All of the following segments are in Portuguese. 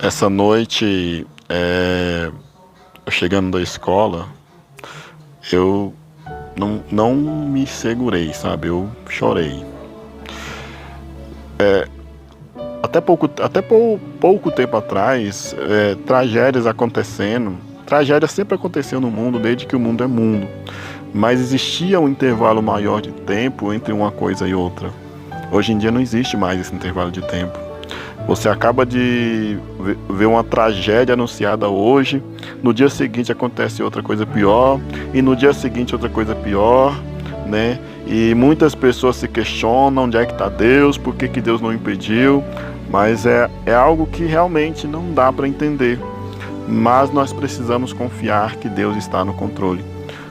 Essa noite, eu chegando da escola, eu não me segurei, sabe? Eu chorei. Pouco tempo atrás, tragédias acontecendo. Tragédia sempre aconteceu no mundo desde que o mundo é mundo. Mas existia um intervalo maior de tempo entre uma coisa e outra. Hoje em dia não existe mais esse intervalo de tempo. Você acaba de ver uma tragédia anunciada hoje, no dia seguinte acontece outra coisa pior, e no dia seguinte outra coisa pior, né? E muitas pessoas se questionam onde é que está Deus, por que que Deus não impediu, mas é algo que realmente não dá para entender. Mas nós precisamos confiar que Deus está no controle.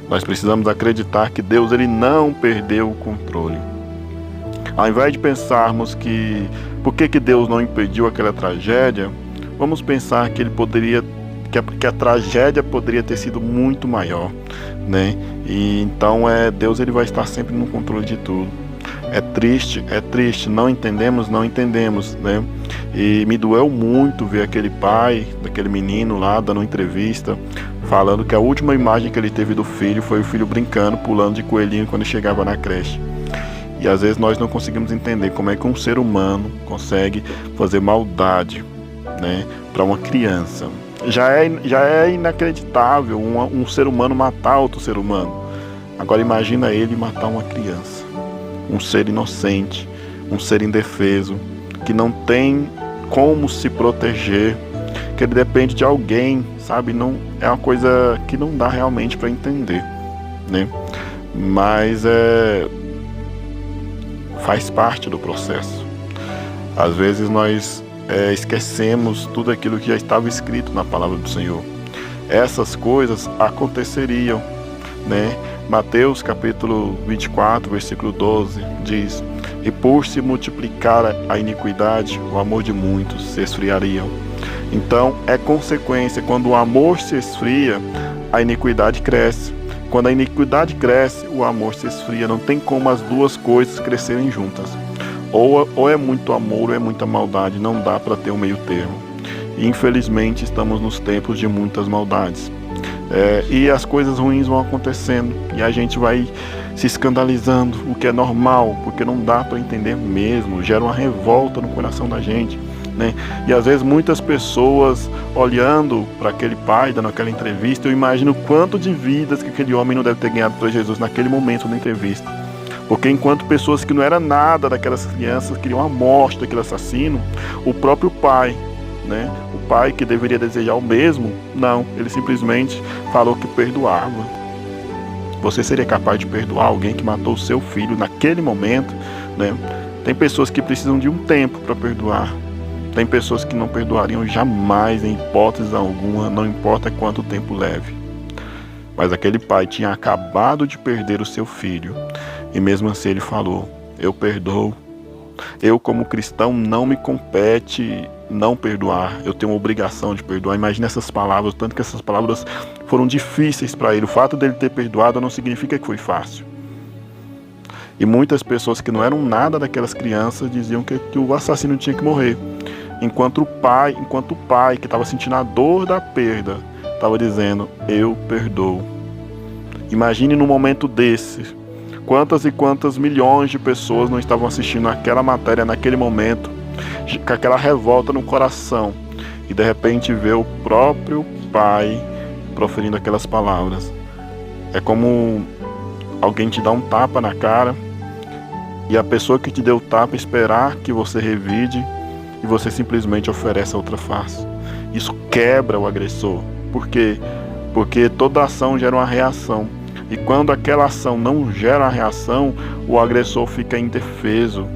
Nós precisamos acreditar que Deus ele não perdeu o controle. Ao invés de pensarmos que por que Deus não impediu aquela tragédia, vamos pensar que ele poderia, que a tragédia poderia ter sido muito maior, né? E então Deus ele vai estar sempre no controle de tudo. É triste, não entendemos, né? E me doeu muito ver aquele pai daquele menino lá dando uma entrevista, falando que a última imagem que ele teve do filho foi o filho brincando, pulando de coelhinho quando chegava na creche. E às vezes nós não conseguimos entender como é que um ser humano consegue fazer maldade, né, para uma criança. Já é inacreditável um ser humano matar outro ser humano. Agora imagina ele matar uma criança, um ser inocente, um ser indefeso, que não tem como se proteger, que ele depende de alguém, sabe? Não é uma coisa que não dá realmente para entender, né? Mas faz parte do processo. Às vezes nós esquecemos tudo aquilo que já estava escrito na palavra do Senhor. Essas coisas aconteceriam, né? Mateus capítulo 24, versículo 12 diz: e por se multiplicar a iniquidade, o amor de muitos se esfriariam. Então é consequência, quando o amor se esfria, a iniquidade cresce. Quando a iniquidade cresce, o amor se esfria. Não tem como as duas coisas crescerem juntas. Ou é muito amor ou é muita maldade. Não dá para ter um meio termo. E, infelizmente, estamos nos tempos de muitas maldades. E as coisas ruins vão acontecendo. E a gente vai se escandalizando, o que é normal, porque não dá para entender mesmo. Gera uma revolta no coração da gente, né? E às vezes muitas pessoas olhando para aquele pai, dando aquela entrevista, eu imagino quanto de vidas que aquele homem não deve ter ganhado para Jesus naquele momento da entrevista. Porque enquanto pessoas que não eram nada daquelas crianças queriam a morte daquele assassino, o próprio pai, né, o pai que deveria desejar o mesmo, não, ele simplesmente falou que perdoava. Você seria capaz de perdoar alguém que matou o seu filho naquele momento, né? Tem pessoas que precisam de um tempo para perdoar. Tem pessoas que não perdoariam jamais, em hipótese alguma, não importa quanto tempo leve. Mas aquele pai tinha acabado de perder o seu filho. E mesmo assim ele falou: eu perdoo. Eu, como cristão, não me compete não perdoar. Eu tenho uma obrigação de perdoar. Imagina essas palavras, tanto que essas palavras foram difíceis para ele. O fato dele ter perdoado não significa que foi fácil. E muitas pessoas que não eram nada daquelas crianças diziam que o assassino tinha que morrer. Enquanto o pai que estava sentindo a dor da perda, estava dizendo: eu perdoo. Imagine num momento desse, quantas e quantas milhões de pessoas não estavam assistindo aquela matéria naquele momento, com aquela revolta no coração, e de repente vê o próprio pai proferindo aquelas palavras. É como alguém te dá um tapa na cara, e a pessoa que te deu o tapa esperar que você revide, e você simplesmente oferece a outra face. Isso quebra o agressor. Por quê? Porque toda ação gera uma reação. E quando aquela ação não gera a reação, o agressor fica indefeso,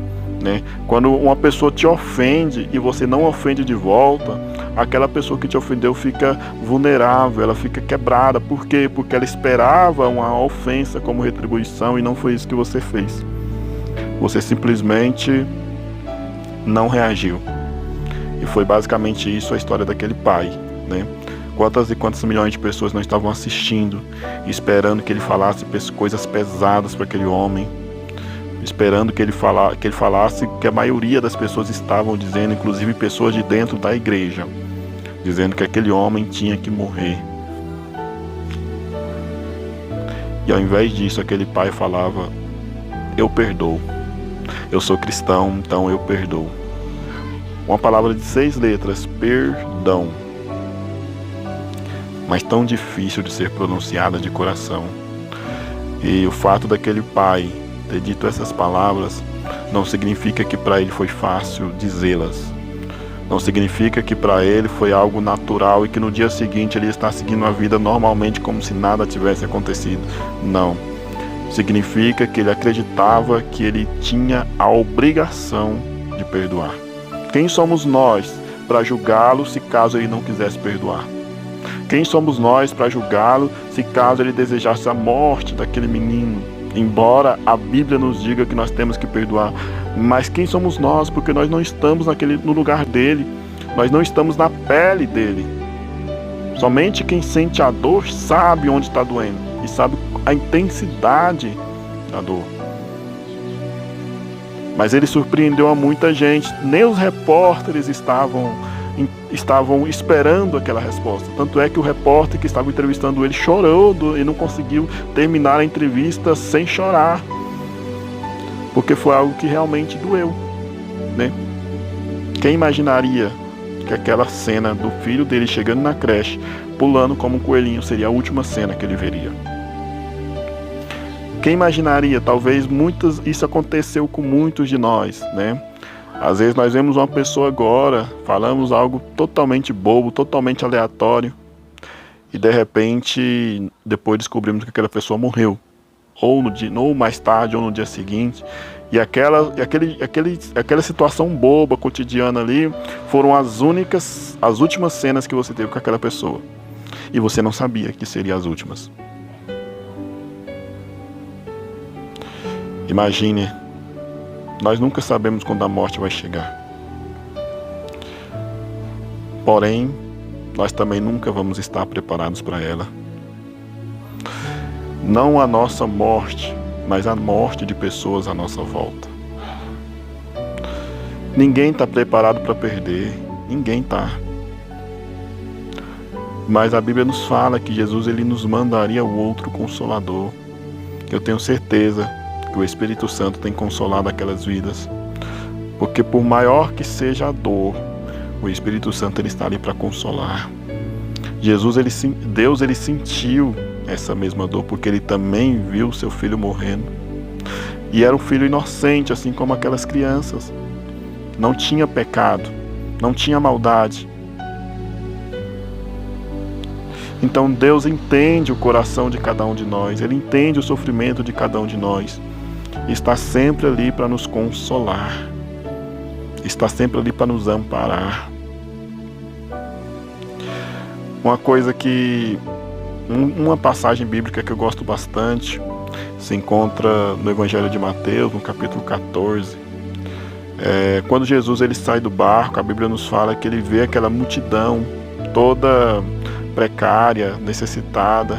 né? Quando uma pessoa te ofende e você não ofende de volta, aquela pessoa que te ofendeu fica vulnerável, ela fica quebrada. Por quê? Porque ela esperava uma ofensa como retribuição e não foi isso que você fez. Você simplesmente não reagiu. E foi basicamente isso a história daquele pai, né? Quantas e quantas milhões de pessoas não estavam assistindo, esperando que ele falasse coisas pesadas para aquele homem, esperando que ele falasse que a maioria das pessoas estavam dizendo, inclusive pessoas de dentro da igreja, dizendo que aquele homem tinha que morrer. E ao invés disso, aquele pai falava: eu perdoo. Eu sou cristão, então eu perdoo. Uma palavra de 6 letras, perdão. Mas tão difícil de ser pronunciada de coração. E o fato daquele pai ter dito essas palavras não significa que para ele foi fácil dizê-las. Não significa que para ele foi algo natural e que no dia seguinte ele está seguindo a vida normalmente como se nada tivesse acontecido. Não. Significa que ele acreditava que ele tinha a obrigação de perdoar. Quem somos nós para julgá-lo se caso ele não quisesse perdoar? Quem somos nós para julgá-lo se caso ele desejasse a morte daquele menino? Embora a Bíblia nos diga que nós temos que perdoar, mas quem somos nós? Porque nós não estamos no lugar dele, nós não estamos na pele dele. Somente quem sente a dor sabe onde está doendo e sabe a intensidade da dor. Mas ele surpreendeu a muita gente. Nem os repórteres estavam esperando aquela resposta. Tanto é que o repórter que estava entrevistando ele chorou e não conseguiu terminar a entrevista sem chorar, porque foi algo que realmente doeu, né? Quem imaginaria que aquela cena do filho dele chegando na creche, pulando como um coelhinho, seria a última cena que ele veria? Quem imaginaria? Talvez isso aconteceu com muitos de nós, né? Às vezes nós vemos uma pessoa agora, falamos algo totalmente bobo, totalmente aleatório, e de repente, depois descobrimos que aquela pessoa morreu, ou mais tarde, ou no dia seguinte, e aquela situação boba, cotidiana ali, foram as últimas cenas que você teve com aquela pessoa, e você não sabia que seriam as últimas. Imagine, nós nunca sabemos quando a morte vai chegar. Porém, nós também nunca vamos estar preparados para ela. Não a nossa morte, mas a morte de pessoas à nossa volta. Ninguém está preparado para perder, ninguém está. Mas a Bíblia nos fala que Jesus ele nos mandaria o outro Consolador. Eu tenho certeza que o Espírito Santo tem consolado aquelas vidas, porque por maior que seja a dor, o Espírito Santo ele está ali para consolar. Deus ele sentiu essa mesma dor, porque ele também viu seu filho morrendo, e era um filho inocente, assim como aquelas crianças. Não tinha pecado, não tinha maldade. Então Deus entende o coração de cada um de nós, ele entende o sofrimento de cada um de nós, está sempre ali para nos consolar, está sempre ali para nos amparar. Uma passagem bíblica que eu gosto bastante se encontra no Evangelho de Mateus, no capítulo 14. Quando Jesus ele sai do barco, a Bíblia nos fala que ele vê aquela multidão toda precária, necessitada,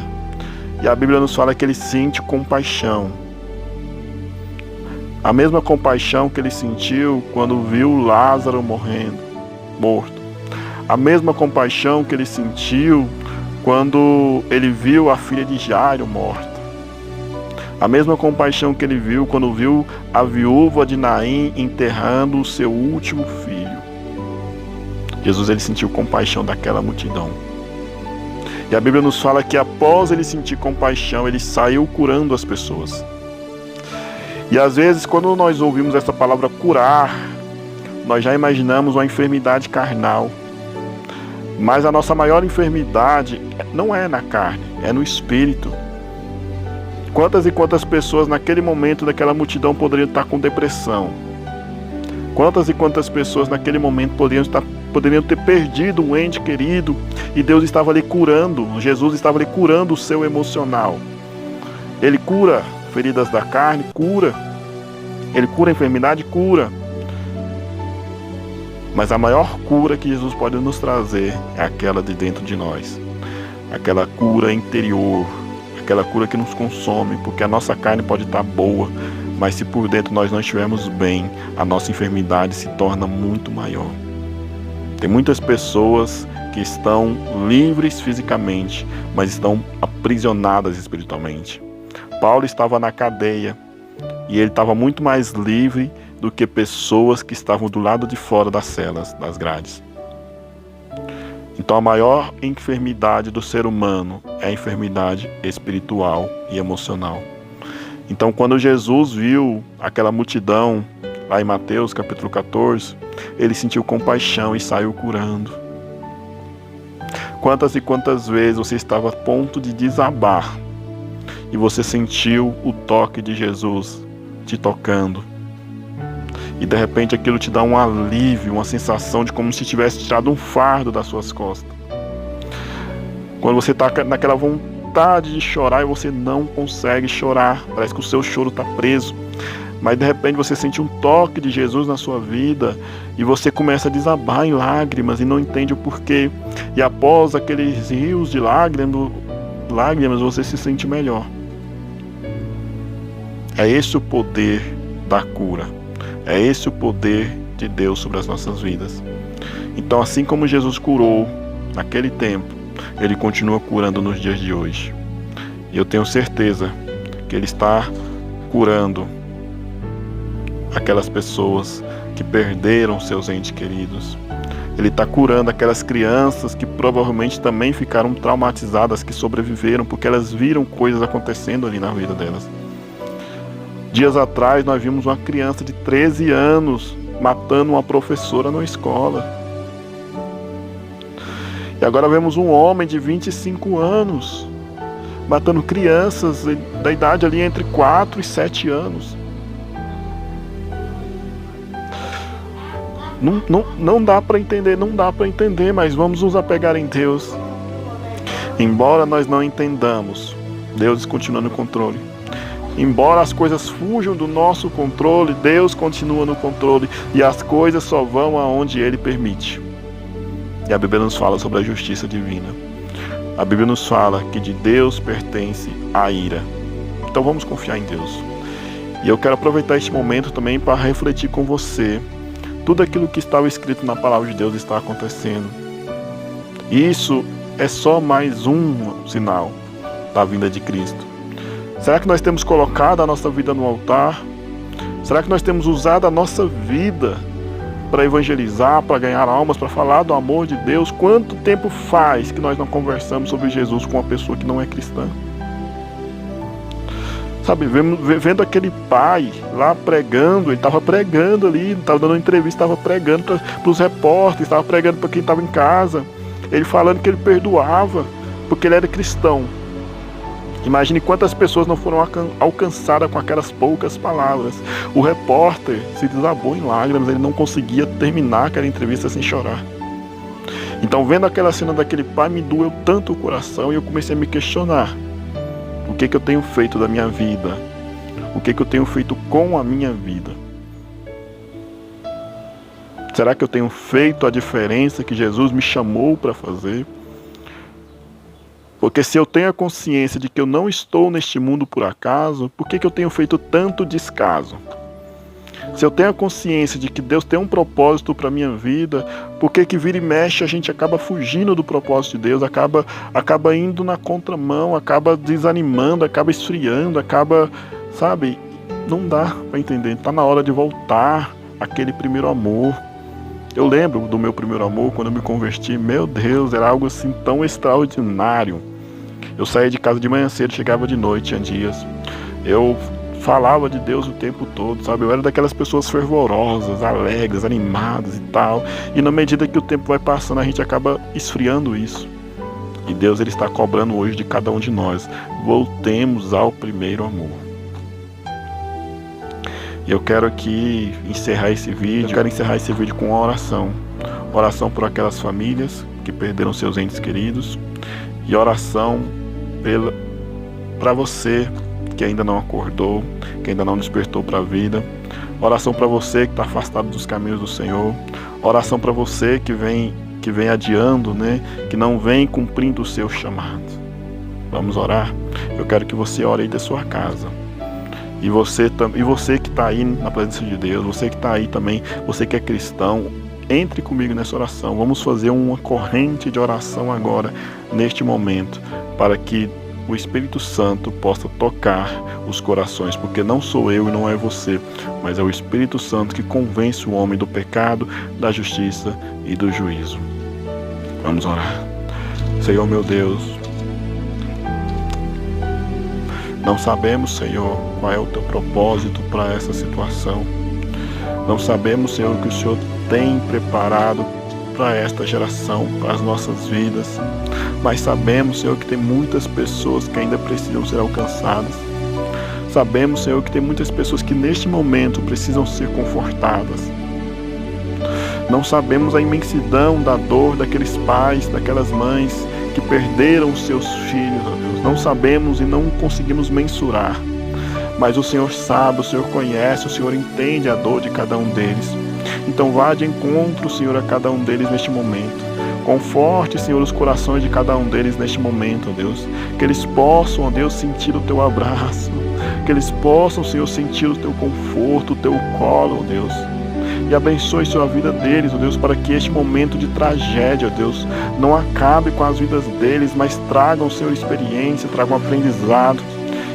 e a Bíblia nos fala que ele sente compaixão. A mesma compaixão que ele sentiu quando viu Lázaro morto. A mesma compaixão que ele sentiu quando ele viu a filha de Jairo morta. A mesma compaixão que ele viu quando viu a viúva de Naim enterrando o seu último filho. Jesus ele sentiu compaixão daquela multidão. E a Bíblia nos fala que após ele sentir compaixão, ele saiu curando as pessoas. E às vezes, quando nós ouvimos essa palavra curar, nós já imaginamos uma enfermidade carnal. Mas a nossa maior enfermidade não é na carne, é no espírito. Quantas e quantas pessoas naquele momento daquela multidão poderiam estar com depressão? Quantas e quantas pessoas naquele momento poderiam ter perdido um ente querido, e Deus estava ali curando, Jesus estava ali curando o seu emocional. Ele cura feridas da carne, cura. Ele cura a enfermidade, cura. Mas a maior cura que Jesus pode nos trazer é aquela de dentro de nós. Aquela cura interior, aquela cura que nos consome, porque a nossa carne pode estar boa, mas se por dentro nós não estivermos bem, a nossa enfermidade se torna muito maior. Tem muitas pessoas que estão livres fisicamente, mas estão aprisionadas espiritualmente. Paulo estava na cadeia e ele estava muito mais livre do que pessoas que estavam do lado de fora das celas, das grades. Então a maior enfermidade do ser humano é a enfermidade espiritual e emocional. Então quando Jesus viu aquela multidão, lá em Mateus capítulo 14, ele sentiu compaixão e saiu curando. Quantas e quantas vezes você estava a ponto de desabar e você sentiu o toque de Jesus te tocando. E de repente aquilo te dá um alívio, uma sensação de como se tivesse tirado um fardo das suas costas. Quando você está naquela vontade de chorar e você não consegue chorar, parece que o seu choro está preso. Mas de repente você sente um toque de Jesus na sua vida e você começa a desabar em lágrimas e não entende o porquê. E após aqueles rios de lágrimas você se sente melhor. É esse o poder da cura. É esse o poder de Deus sobre as nossas vidas. Então, assim como Jesus curou naquele tempo, Ele continua curando nos dias de hoje. E eu tenho certeza que Ele está curando aquelas pessoas que perderam seus entes queridos. Ele está curando aquelas crianças que provavelmente também ficaram traumatizadas, que sobreviveram porque elas viram coisas acontecendo ali na vida delas. Dias atrás nós vimos uma criança de 13 anos matando uma professora na escola. E agora vemos um homem de 25 anos matando crianças da idade ali entre 4 e 7 anos. Não dá para entender, mas vamos nos apegar em Deus. Embora nós não entendamos, Deus continua no controle. Embora as coisas fujam do nosso controle, Deus continua no controle e as coisas só vão aonde Ele permite. E a Bíblia nos fala sobre a justiça divina. A Bíblia nos fala que de Deus pertence a ira. Então vamos confiar em Deus. E eu quero aproveitar este momento também para refletir com você. Tudo aquilo que estava escrito na palavra de Deus está acontecendo. Isso é só mais um sinal da vinda de Cristo. Será que nós temos colocado a nossa vida no altar? Será que nós temos usado a nossa vida para evangelizar, para ganhar almas, para falar do amor de Deus? Quanto tempo faz que nós não conversamos sobre Jesus com uma pessoa que não é cristã? Sabe, vendo aquele pai lá pregando, ele estava pregando ali, estava dando uma entrevista, estava pregando para os repórteres, estava pregando para quem estava em casa, ele falando que ele perdoava, porque ele era cristão. Imagine quantas pessoas não foram alcançadas com aquelas poucas palavras. O repórter se desabou em lágrimas, ele não conseguia terminar aquela entrevista sem chorar. Então, vendo aquela cena daquele pai, me doeu tanto o coração e eu comecei a me questionar. O que eu tenho feito da minha vida? O que eu tenho feito com a minha vida? Será que eu tenho feito a diferença que Jesus me chamou para fazer? Porque se eu tenho a consciência de que eu não estou neste mundo por acaso, por que eu tenho feito tanto descaso? Se eu tenho a consciência de que Deus tem um propósito para a minha vida, por que vira e mexe a gente acaba fugindo do propósito de Deus, acaba indo na contramão, acaba desanimando, acaba esfriando, sabe? Não dá para entender. Está na hora de voltar àquele primeiro amor. Eu lembro do meu primeiro amor, quando eu me converti, meu Deus, era algo assim tão extraordinário. Eu saía de casa de manhã cedo, chegava de noite, tinha dias. Eu falava de Deus o tempo todo, sabe? Eu era daquelas pessoas fervorosas, alegres, animadas e tal. E na medida que o tempo vai passando, a gente acaba esfriando isso. E Deus, Ele está cobrando hoje de cada um de nós. Voltemos ao primeiro amor. E eu quero aqui encerrar esse vídeo. Eu quero encerrar esse vídeo com uma oração. Oração por aquelas famílias que perderam seus entes queridos. E oração para você que ainda não acordou, que ainda não despertou para a vida. Oração para você que está afastado dos caminhos do Senhor. Oração para você que vem adiando, né? Que não vem cumprindo o seu chamado. Vamos orar? Eu quero que você ore aí da sua casa. E você que está aí na presença de Deus, você que está aí também, você que é cristão, entre comigo nessa oração. Vamos fazer uma corrente de oração agora, neste momento, para que o Espírito Santo possa tocar os corações, porque não sou eu e não é você, mas é o Espírito Santo que convence o homem do pecado, da justiça e do juízo. Vamos orar. Senhor meu Deus, não sabemos, Senhor, qual é o teu propósito para essa situação. Não sabemos, Senhor, o que o Senhor tem preparado para esta geração, para as nossas vidas. Mas sabemos, Senhor, que tem muitas pessoas que ainda precisam ser alcançadas. Sabemos, Senhor, que tem muitas pessoas que neste momento precisam ser confortadas. Não sabemos a imensidão da dor daqueles pais, daquelas mães que perderam os seus filhos, ó Deus. Não sabemos e não conseguimos mensurar. Mas o Senhor sabe, o Senhor conhece, o Senhor entende a dor de cada um deles. Então vá de encontro, Senhor, a cada um deles neste momento. Conforte, Senhor, os corações de cada um deles neste momento, ó Deus. Que eles possam, ó Deus, sentir o teu abraço. Que eles possam, Senhor, sentir o teu conforto, o teu colo, ó Deus. E abençoe, Senhor, a vida deles, ó Deus, para que este momento de tragédia, ó Deus, não acabe com as vidas deles, mas tragam, Senhor, experiência, tragam aprendizado.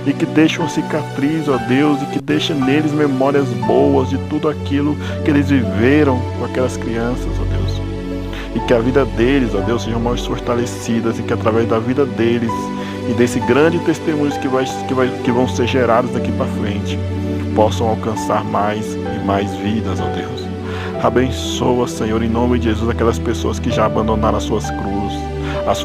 E que deixe uma cicatriz, ó Deus, e que deixe neles memórias boas de tudo aquilo que eles viveram com aquelas crianças, ó Deus. E que a vida deles, ó Deus, sejam mais fortalecidas, e que através da vida deles e desse grande testemunho que vão ser gerados daqui para frente, possam alcançar mais e mais vidas, ó Deus. Abençoa, Senhor, em nome de Jesus, aquelas pessoas que já abandonaram a sua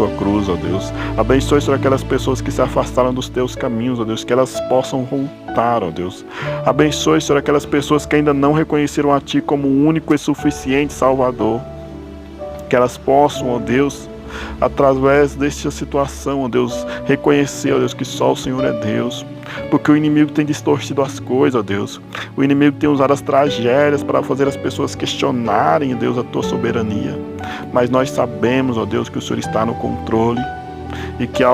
cruz, ó Deus. Abençoe, Senhor, aquelas pessoas que se afastaram dos teus caminhos, ó Deus, que elas possam voltar, ó Deus. Abençoe, Senhor, aquelas pessoas que ainda não reconheceram a Ti como o único e suficiente Salvador. Que elas possam, ó Deus, através desta situação, ó Deus, reconhecer, ó Deus, que só o Senhor é Deus. Porque o inimigo tem distorcido as coisas, ó Deus. O inimigo tem usado as tragédias para fazer as pessoas questionarem, ó Deus, a tua soberania. Mas nós sabemos, ó Deus, que o Senhor está no controle. E que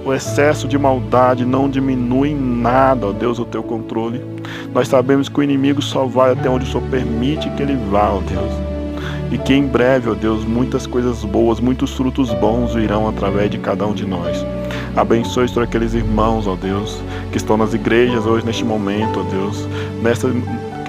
o excesso de maldade não diminui em nada, ó Deus, o teu controle. Nós sabemos que o inimigo só vai até onde o Senhor permite que ele vá, ó Deus. E que em breve, ó Deus, muitas coisas boas, muitos frutos bons virão através de cada um de nós. Abençoe, Senhor, aqueles irmãos, ó Deus, que estão nas igrejas hoje, neste momento, ó Deus.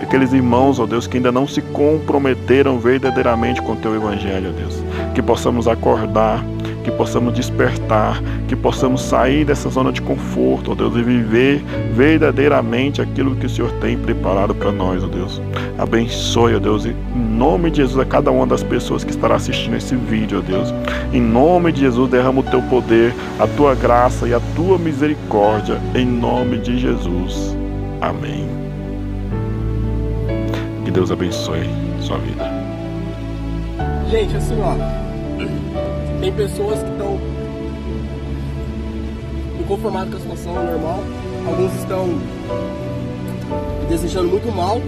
Aqueles irmãos, ó Deus, que ainda não se comprometeram verdadeiramente com o teu evangelho, ó Deus. Que possamos acordar, que possamos despertar, que possamos sair dessa zona de conforto, ó Deus, e viver verdadeiramente aquilo que o Senhor tem preparado para nós, ó Deus. Abençoe, ó Deus, em nome de Jesus, a cada uma das pessoas que estará assistindo esse vídeo, ó Deus. Em nome de Jesus, derrama o teu poder, a tua graça e a tua misericórdia, em nome de Jesus. Amém. Que Deus abençoe sua vida. Gente, assim, ó, tem pessoas que estão inconformadas com a situação normal. Alguns estão desejando muito mal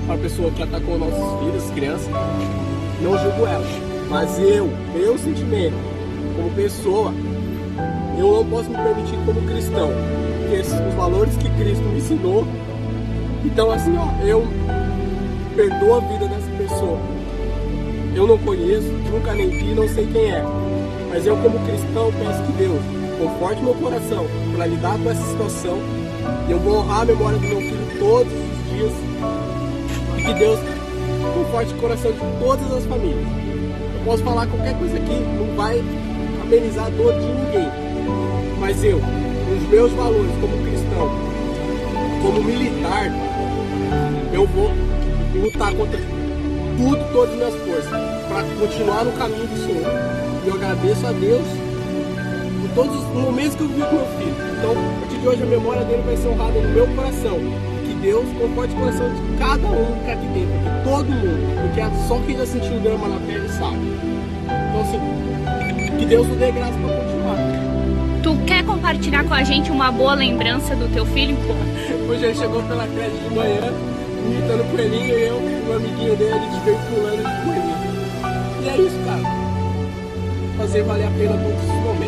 para a pessoa que atacou nossos filhos, crianças. Não julgo elas, mas meu sentimento como pessoa, eu não posso me permitir como cristão, porque os valores que Cristo me ensinou. Então, assim, ó, eu perdoo a vida dessa pessoa. Eu não conheço, nunca nem vi, não sei quem é. Mas eu, como cristão, peço que Deus conforte meu coração para lidar com essa situação. E eu vou honrar a memória do meu filho todos os dias. E que Deus conforte o coração de todas as famílias. Eu posso falar qualquer coisa aqui, não vai amenizar a dor de ninguém. Mas eu, os meus valores como cristão, como militar, eu vou lutar contra tudo, todas as minhas forças, para continuar no caminho do Senhor. E eu agradeço a Deus por todos os momentos que eu vivi com meu filho. Então, a partir de hoje, a memória dele vai ser honrada no meu coração. Que Deus conforte o coração de cada um que está aqui dentro, de todo mundo, porque só quem já sentiu o drama na pele sabe. Então, assim, que Deus nos dê graça para continuar. Tu quer compartilhar com a gente uma boa lembrança do teu filho? Hoje ele chegou pela creche de manhã, imitando o coelhinho, e eu, o amiguinho dele, a gente veio pulando de coelhinho. E é isso, cara. Fazer valer a pena todos os momentos.